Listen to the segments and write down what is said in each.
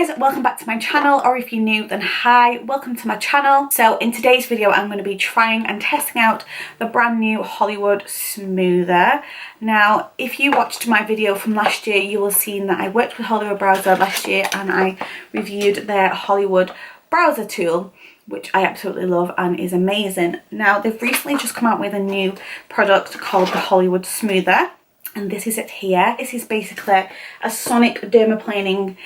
guys, welcome back to my channel, or if you're new then hi, welcome to my channel. So in today's video I'm going to be trying and testing out the brand new Hollywood Smoother. Now if you watched my video from last year, you will have seen that I worked with Hollywood Browser last year and I reviewed their Hollywood Browser tool, which I absolutely love and is amazing. Now they've recently just come out with a new product called the Hollywood Smoother, and this is it here. This is basically a sonic dermaplaning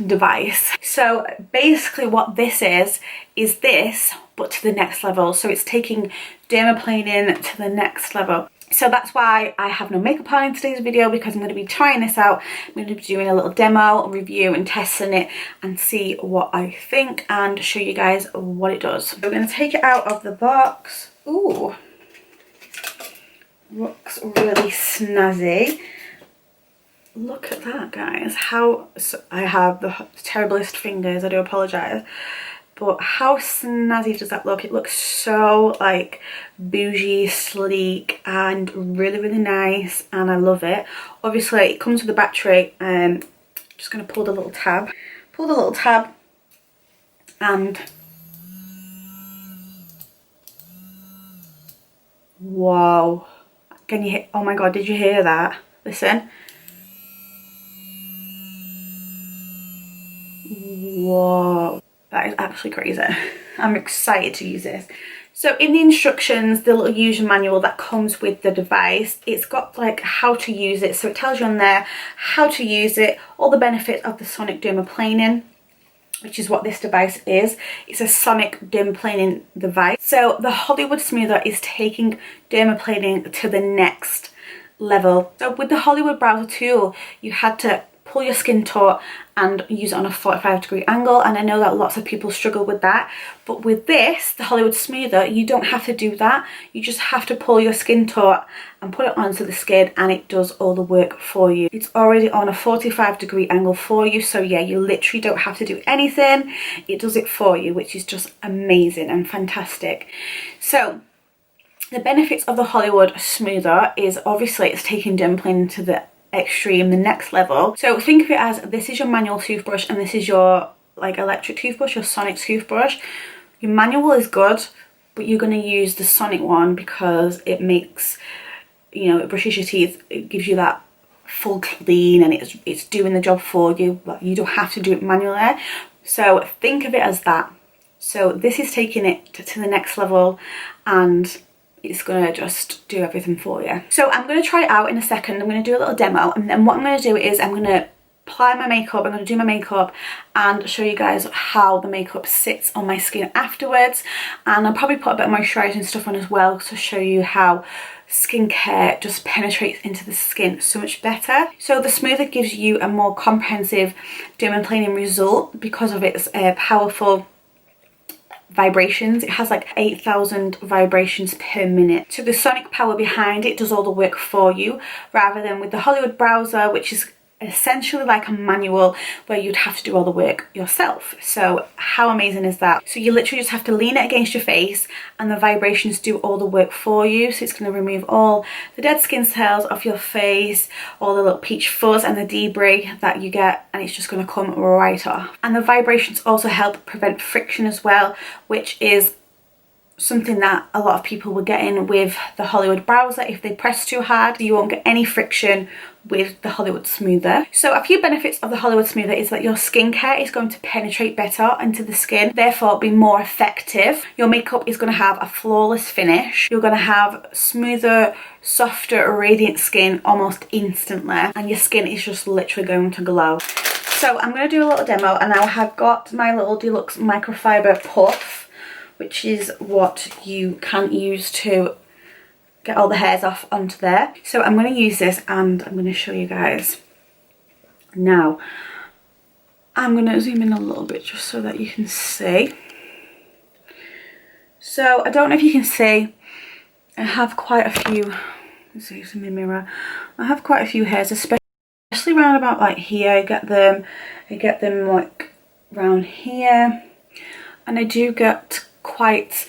device. So basically what this is this, but to the next level. So it's taking dermaplaning to the next level. So that's why I have no makeup on in today's video, because I'm going to be trying this out. I'm going to be doing a little demo, review and testing it and see what I think and show you guys what it does. So we're going to take it out of the box. Ooh, looks really snazzy. Look at that, guys. How I have the terriblest fingers, I do apologise, but how snazzy does that look? It looks so like bougie, sleek and really nice, and I love it. Obviously it comes with a battery. Just going to pull the little tab and whoa, can you hear? Oh my god, did you hear that? Listen. Whoa, that is actually crazy. I'm excited to use this. So in the instructions, the little user manual that comes with the device, it's got like how to use it. So it tells you on there how to use it, all the benefits of the sonic dermaplaning, which is what this device is. It's a sonic dermaplaning device. So the Hollywood Smoother is taking dermaplaning to the next level. So with the Hollywood Browser tool, you had to pull your skin taut and use it on a 45-degree angle, and I know that lots of people struggle with that, but with this, the Hollywood Smoother, you don't have to do that. You just have to pull your skin taut and put it onto the skin and it does all the work for you. It's already on a 45-degree angle for you, so yeah, you literally don't have to do anything. It does it for you, which is just amazing and fantastic. So the benefits of the Hollywood Smoother is obviously it's taking dermaplaning to the extreme, the next level. So think of it as this is your manual toothbrush and this is your like electric toothbrush, your sonic toothbrush. Your manual is good, but you're going to use the sonic one because it makes, you know, it brushes your teeth, it gives you that full clean and it's doing the job for you, but you don't have to do it manually. So think of it as that. So this is taking it to the next level and it's gonna just do everything for you. So I'm gonna try it out in a second. I'm gonna do a little demo, and then what I'm gonna do is I'm gonna apply my makeup, I'm gonna do my makeup and show you guys how the makeup sits on my skin afterwards, and I'll probably put a bit of moisturising stuff on as well to show you how skincare just penetrates into the skin so much better. So the Smoother gives you a more comprehensive dermaplaning result because of its powerful vibrations. It has like 8,000 vibrations per minute. So the sonic power behind it does all the work for you, rather than with the Hollywood Browser, which is essentially like a manual where you'd have to do all the work yourself. So how amazing is that? So you literally just have to lean it against your face and the vibrations do all the work for you. So it's going to remove all the dead skin cells off your face, all the little peach fuzz and the debris that you get, and it's just going to come right off. And the vibrations also help prevent friction as well, which is something that a lot of people were getting with the Hollywood Browser. If they press too hard, you won't get any friction with the Hollywood Smoother. So a few benefits of the Hollywood Smoother is that your skincare is going to penetrate better into the skin, therefore be more effective. Your makeup is going to have a flawless finish. You're going to have smoother, softer, radiant skin almost instantly, and your skin is just literally going to glow. So I'm going to do a little demo, and now I have got my little deluxe microfiber puff, which is what you can use to get all the hairs off onto there. So I'm going to use this and I'm going to show you guys. Now, I'm going to zoom in a little bit just so that you can see. So I don't know if you can see, I have quite a few, let's see, it's in my mirror. I have quite a few hairs, especially around about like here. I get them like around here, and I do get quite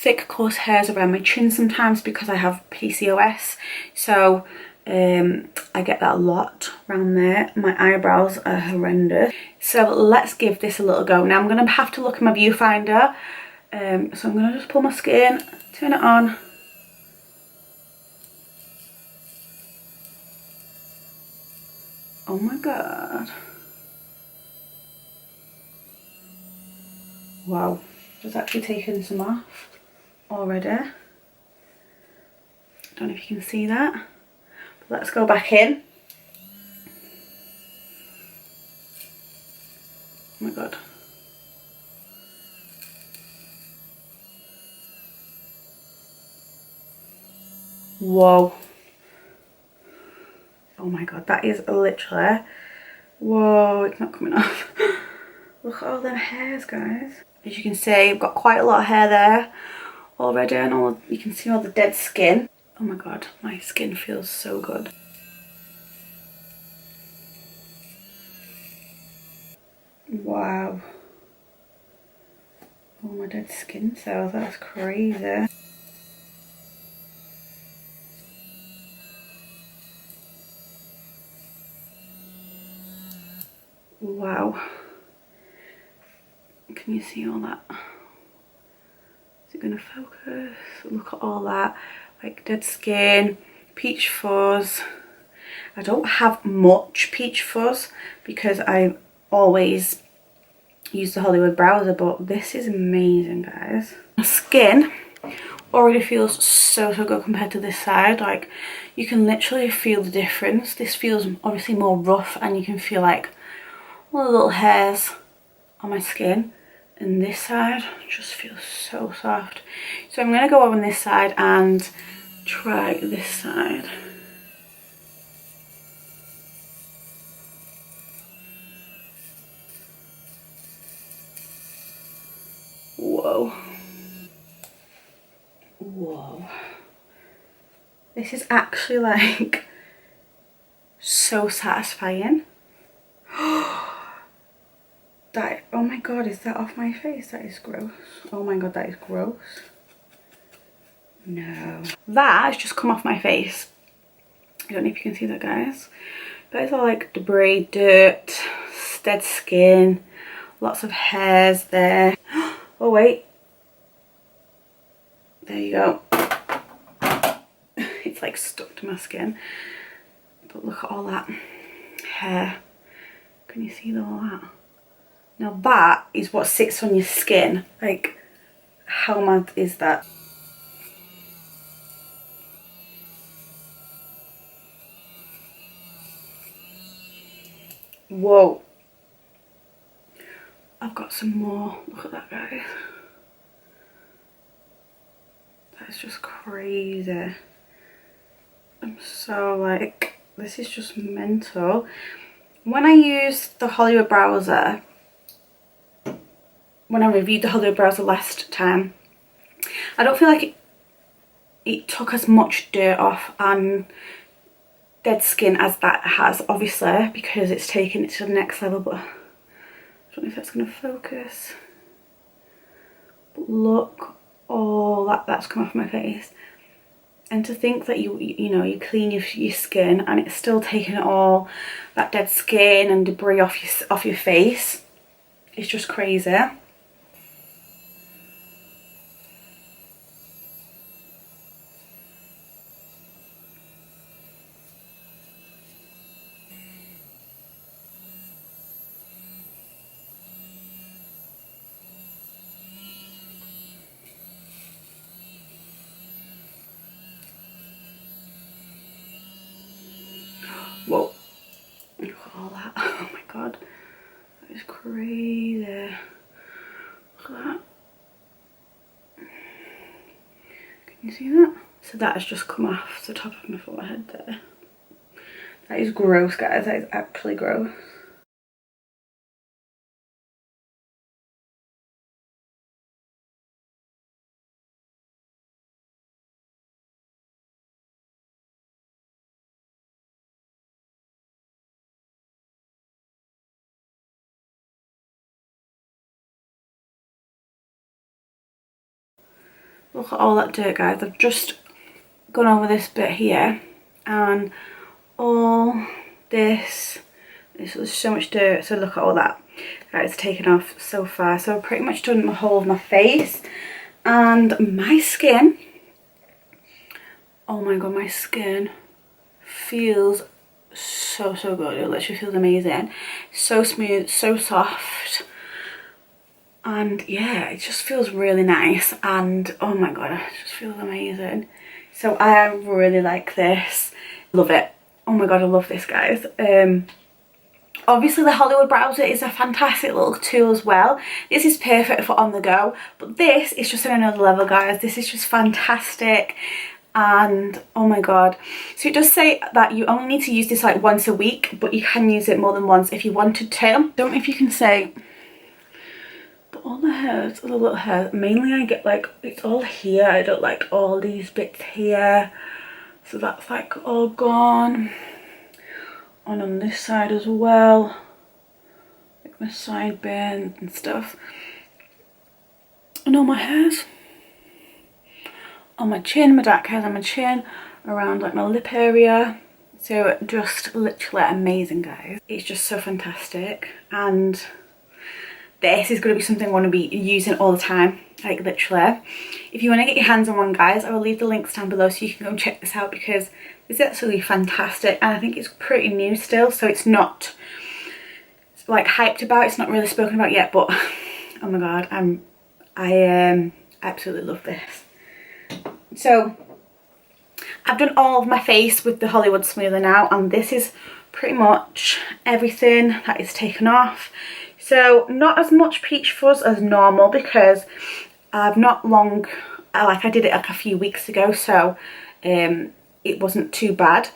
thick coarse hairs around my chin sometimes because I have PCOS. So I get that a lot around there. My eyebrows are horrendous. So let's give this a little go. Now I'm going to have to look at my viewfinder. So I'm going to just pull my skin, turn it on. Oh my god. Wow. Just actually taken some off already. Don't know if you can see that. But let's go back in. Oh my god. Whoa. Oh my god, that is literally... Whoa, it's not coming off. Look at all them hairs, guys. As you can see, I've got quite a lot of hair there already, and all you can see all the dead skin. Oh my god, my skin feels so good. Wow. Oh, my dead skin cells, that's crazy. Wow. Can you see all that? Is it going to focus? Look at all that. Like dead skin, peach fuzz. I don't have much peach fuzz because I always use the Hollywood Browser, but this is amazing, guys. My skin already feels so good compared to this side. Like, you can literally feel the difference. This feels obviously more rough, and you can feel like all the little hairs on my skin, and this side just feels so soft. So I'm going to go over on this side and try this side. Whoa. Whoa. This is actually like so satisfying. That, oh my god, is that off my face? That is gross. Oh my god, that is gross. No. That has just come off my face. I don't know if you can see that, guys. That is all like debris, dirt, dead skin, lots of hairs there. Oh wait. There you go. It's like stuck to my skin. But look at all that hair. Can you see all that? Now that is what sits on your skin. Like, how mad is that? Whoa. I've got some more. Look at that, guys. That's just crazy. I'm so like, this is just mental. When I used the Hollywood Browser, when I reviewed the Hollywood Browser last time, I don't feel like it took as much dirt off and dead skin as that has, obviously, because it's taken it to the next level, but I don't know if that's going to focus. But look, all that's come off my face. And to think that you clean your skin and it's still taking all that dead skin and debris off your face, it's just crazy. Whoa, look at all that. Oh my god, that is crazy. Look at that. Can you see that? So that has just come off the top of my forehead there. That is gross, guys. That is actually gross. Look at all that dirt, guys. I've just gone over this bit here and all this. There's so much dirt, so look at all that it's taken off so far. So I've pretty much done the whole of my face, and my skin, oh my god, my skin feels so good. It literally feels amazing, so smooth, so soft, and yeah, it just feels really nice. And oh my god, it just feels amazing. So I really like this, love it. Oh my god, I love this, guys. Obviously the Hollywood browser is a fantastic little tool as well. This is perfect for on the go, but this is just on another level, guys. This is just fantastic. And oh my god, so it does say that you only need to use this like once a week, but you can use it more than once if you wanted to. Don't know if you can say, but all the hairs, all the little hairs, mainly I get like, it's all here. I don't like all these bits here, so that's like all gone. And on this side as well, like my sideburns and stuff, and all my hairs on my chin, my dark hairs on my chin, around like my lip area. So just literally amazing, guys. It's just so fantastic, and this is going to be something I want to be using all the time, like literally. If you want to get your hands on one, guys, I will leave the links down below so you can go and check this out, because it's absolutely fantastic, and I think it's pretty new still, so it's not like hyped about, it's not really spoken about yet, but oh my god, I absolutely love this. So I've done all of my face with the Hollywood smoother now, and this is pretty much everything that is taken off. So not as much peach fuzz as normal, because I've not long, like I did it like a few weeks ago, so it wasn't too bad.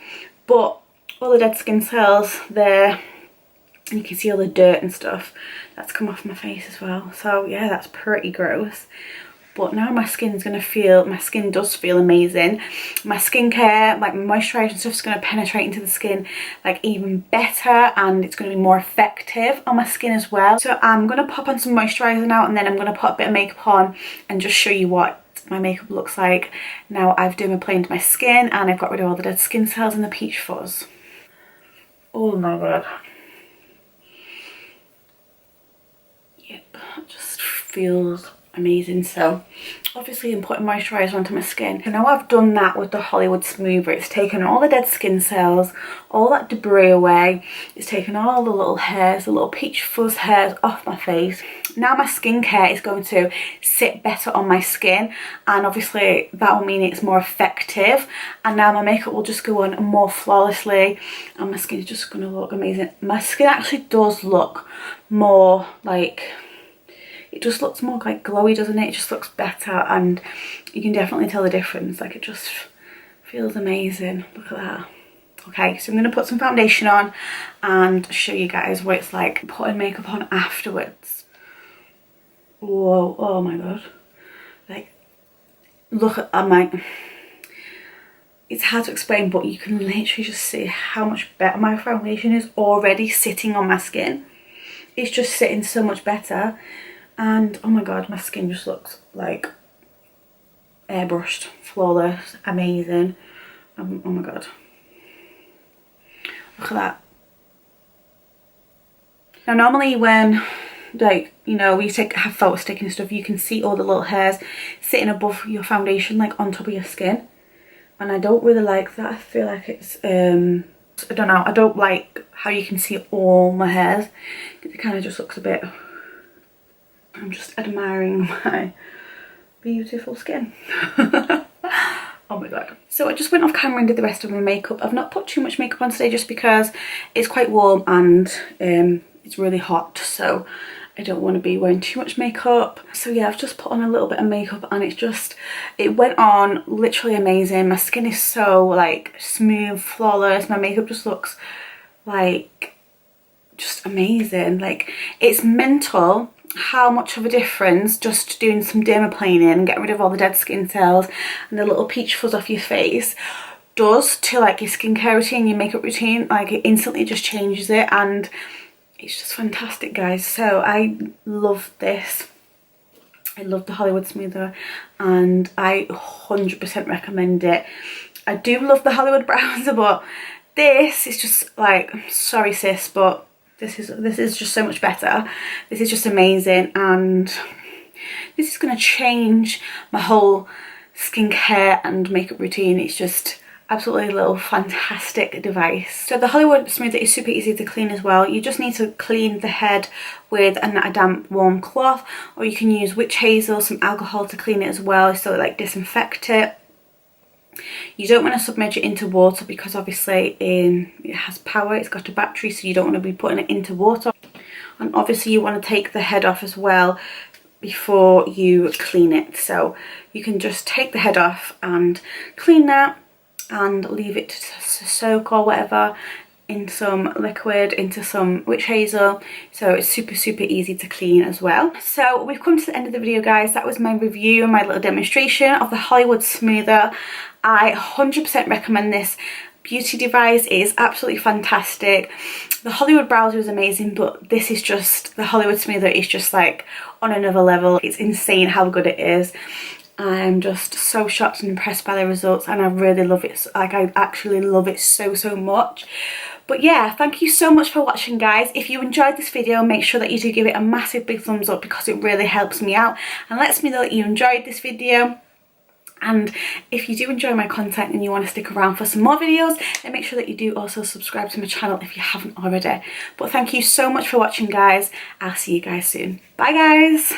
But all the dead skin cells there, and you can see all the dirt and stuff that's come off my face as well. So yeah, that's pretty gross. But now my skin does feel amazing. My skincare, like my moisturiser and stuff, is going to penetrate into the skin like even better, and it's going to be more effective on my skin as well. So I'm going to pop on some moisturiser now, and then I'm going to put a bit of makeup on and just show you what my makeup looks like now I've dermaplaned my skin and I've got rid of all the dead skin cells and the peach fuzz. Oh my god. Yep, it just feels amazing. So obviously I'm putting moisturiser onto my skin, and now I've done that with the Hollywood smoother, it's taken all the dead skin cells, all that debris away, it's taken all the little hairs, the little peach fuzz hairs off my face. Now my skincare is going to sit better on my skin, and obviously that will mean it's more effective, and now my makeup will just go on more flawlessly, and my skin is just going to look amazing. My skin actually does look more like, it just looks more like glowy, doesn't it? It just looks better, and you can definitely tell the difference. Like, it just feels amazing. Look at that. Okay, so I'm going to put some foundation on and show you guys what it's like putting makeup on afterwards. Whoa, oh my god. Like, look at my... It's hard to explain, but you can literally just see how much better my foundation is already sitting on my skin. It's just sitting so much better. And oh my god, my skin just looks like airbrushed, flawless, amazing. Oh my god, look at that. Now normally when, like, you know, we have photos taken and stuff, you can see all the little hairs sitting above your foundation, like on top of your skin, and I don't really like that. I feel like it's I don't know, I don't like how you can see all my hairs. It kind of just looks a bit... I'm just admiring my beautiful skin. Oh my god. So I just went off camera and did the rest of my makeup. I've not put too much makeup on today just because it's quite warm and it's really hot, so I don't want to be wearing too much makeup. So yeah, I've just put on a little bit of makeup, and it went on literally amazing. My skin is so like smooth, flawless. My makeup just looks like just amazing. Like, it's mental how much of a difference just doing some dermaplaning and getting rid of all the dead skin cells and the little peach fuzz off your face does to like your skincare routine, your makeup routine. Like, it instantly just changes it, and it's just fantastic, guys. So I love this. I love the Hollywood smoother, and I 100% recommend it. I do love the Hollywood browser, but this is just like, sorry sis, but this is just so much better. This is just amazing, and this is going to change my whole skincare and makeup routine. It's just absolutely a little fantastic device. So the Hollywood Smoother is super easy to clean as well. You just need to clean the head with a damp warm cloth, or you can use witch hazel, some alcohol to clean it as well, so like disinfect it. You don't want to submerge it into water because obviously it has power, it's got a battery, so you don't want to be putting it into water. And obviously you want to take the head off as well before you clean it. So you can just take the head off and clean that and leave it to soak or whatever in some liquid, into some witch hazel. So it's super easy to clean as well. So we've come to the end of the video, guys. That was my review and my little demonstration of the Hollywood Smoother. I 100% recommend this beauty device. It is absolutely fantastic. The Hollywood Browser is amazing, but this is just, the Hollywood Smoother is just like on another level. It's insane how good it is. I'm just so shocked and impressed by the results, and I really love it. Like, I actually love it so much. But yeah, thank you so much for watching, guys. If you enjoyed this video, make sure that you do give it a massive big thumbs up, because it really helps me out and lets me know that you enjoyed this video. And if you do enjoy my content and you want to stick around for some more videos, then make sure that you do also subscribe to my channel if you haven't already. But thank you so much for watching, guys. I'll see you guys soon. Bye, guys.